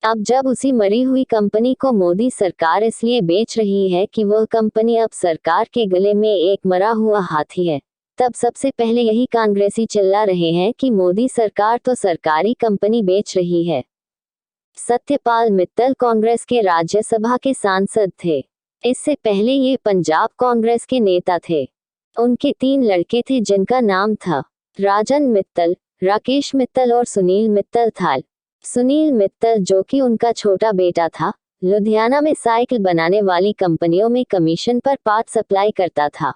अब जब उसी मरी हुई कंपनी को मोदी सरकार इसलिए बेच रही है कि वह कंपनी अब सरकार के गले में एक मरा हुआ हाथी है, तब सबसे पहले यही कांग्रेसी चिल्ला रहे हैं कि मोदी सरकार तो सरकारी कंपनी बेच रही है। सत्यपाल मित्तल कांग्रेस के राज्यसभा के सांसद थे। इससे पहले ये पंजाब कांग्रेस के नेता थे। उनके 3 लड़के थे जिनका नाम था राजन मित्तल, राकेश मित्तल और सुनील मित्तल था। सुनील मित्तल, जो कि उनका छोटा बेटा था, लुधियाना में साइकिल बनाने वाली कंपनियों में कमीशन पर पार्ट सप्लाई करता था।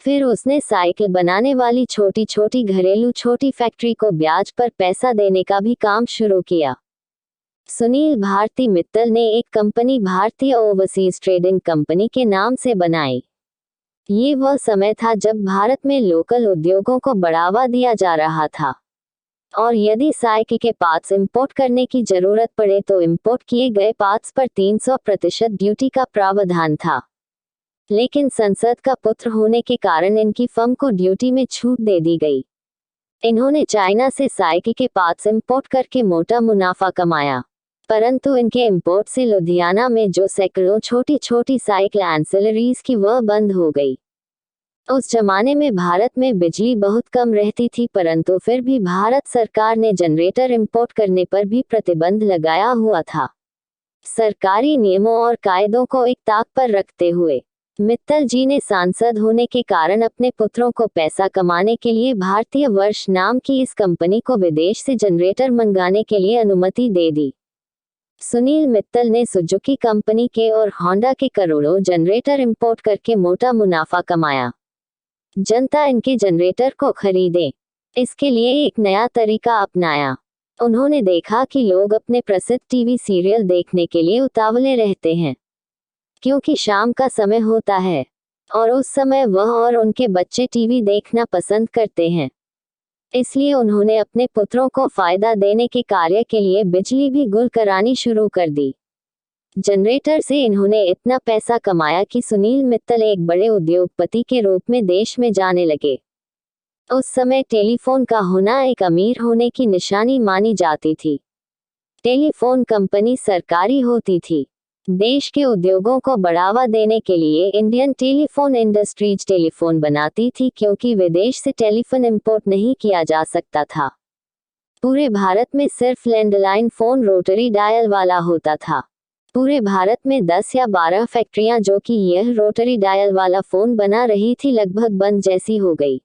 फिर उसने साइकिल बनाने वाली छोटी छोटी घरेलू छोटी फैक्ट्री को ब्याज पर पैसा देने का भी काम शुरू किया। सुनील भारती मित्तल ने एक कंपनी भारतीय ओवरसीज ट्रेडिंग कंपनी के नाम से बनाई। ये वह समय था जब भारत में लोकल उद्योगों को बढ़ावा दिया जा रहा था और यदि साइकिल के पार्ट्स इंपोर्ट करने की जरूरत पड़े तो इंपोर्ट किए गए पार्ट्स पर 300% ड्यूटी का प्रावधान था। लेकिन संसद का पुत्र होने के कारण इनकी फर्म को ड्यूटी में छूट दे दी गई। इन्होंने चाइना से साइकिल के पार्ट्स इंपोर्ट करके मोटा मुनाफा कमाया, परंतु इनके इंपोर्ट से लुधियाना में जो सैकड़ों छोटी छोटी साइकिल एंसिलरीज की वह बंद हो गई। उस जमाने में भारत में बिजली बहुत कम रहती थी, परंतु फिर भी भारत सरकार ने जनरेटर इंपोर्ट करने पर भी प्रतिबंध लगाया हुआ था। सरकारी नियमों और कायदों को एक ताक पर रखते हुए मित्तल जी ने सांसद होने के कारण अपने पुत्रों को पैसा कमाने के लिए भारतीय वर्ष नाम की इस कंपनी को विदेश से जनरेटर मंगाने के लिए अनुमति दे दी। सुनील मित्तल ने सुजुकी कंपनी के और होंडा के करोड़ों जनरेटर इंपोर्ट करके मोटा मुनाफा कमाया। जनता इनके जनरेटर को खरीदे, इसके लिए एक नया तरीका अपनाया। उन्होंने देखा कि लोग अपने प्रसिद्ध टीवी सीरियल देखने के लिए उतावले रहते हैं, क्योंकि शाम का समय होता है और उस समय वह और उनके बच्चे टीवी देखना पसंद करते हैं। इसलिए उन्होंने अपने पुत्रों को फायदा देने के कार्य के लिए बिजली भी गुल करानी शुरू कर दी। जनरेटर से इन्होंने इतना पैसा कमाया कि सुनील मित्तल एक बड़े उद्योगपति के रूप में देश में जाने लगे। उस समय टेलीफोन का होना एक अमीर होने की निशानी मानी जाती थी। टेलीफोन कंपनी सरकारी होती थी। देश के उद्योगों को बढ़ावा देने के लिए इंडियन टेलीफोन इंडस्ट्रीज टेलीफोन बनाती थी, क्योंकि विदेश से टेलीफोन इंपोर्ट नहीं किया जा सकता था। पूरे भारत में सिर्फ लैंडलाइन फोन रोटरी डायल वाला होता था। पूरे भारत में 10 या 12 फैक्ट्रियां जो कि यह रोटरी डायल वाला फोन बना रही थी लगभग बंद जैसी हो गई।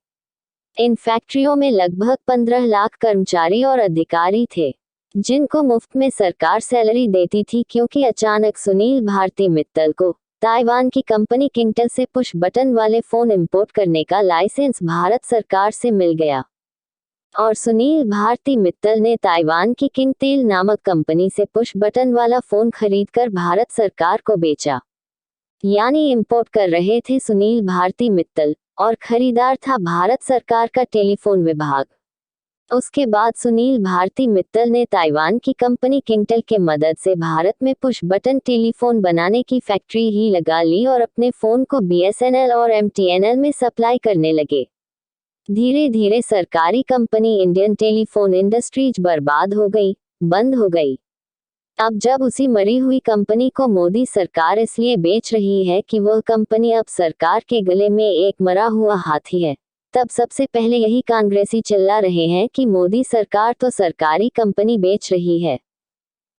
इन फैक्ट्रियों में लगभग 15 लाख कर्मचारी और अधिकारी थे, जिनको मुफ्त में सरकार सैलरी देती थी, क्योंकि अचानक सुनील भारती मित्तल को ताइवान की कंपनी किंगटेल से पुश बटन वाले फोन इंपोर्ट करने का लाइसेंस भारत सरकार से मिल गया और सुनील भारती मित्तल ने ताइवान की किंगटेल नामक कंपनी से पुश बटन वाला फोन खरीदकर भारत सरकार को बेचा। यानी इंपोर्ट कर रहे थे सुनील भारती मित्तल और खरीदार था भारत सरकार का टेलीफोन विभाग। उसके बाद सुनील भारती मित्तल ने ताइवान की कंपनी किंगटेल के मदद से भारत में पुश बटन टेलीफोन बनाने की फैक्ट्री ही लगा ली और अपने फोन को BSNL और MTNL में सप्लाई करने लगे। धीरे धीरे सरकारी कंपनी इंडियन टेलीफोन इंडस्ट्रीज बर्बाद हो गई, बंद हो गई। अब जब उसी मरी हुई कंपनी को मोदी सरकार इसलिए बेच रही है कि वह कंपनी अब सरकार के गले में एक मरा हुआ हाथी है, तब सबसे पहले यही कांग्रेसी चिल्ला रहे हैं कि मोदी सरकार तो सरकारी कंपनी बेच रही है।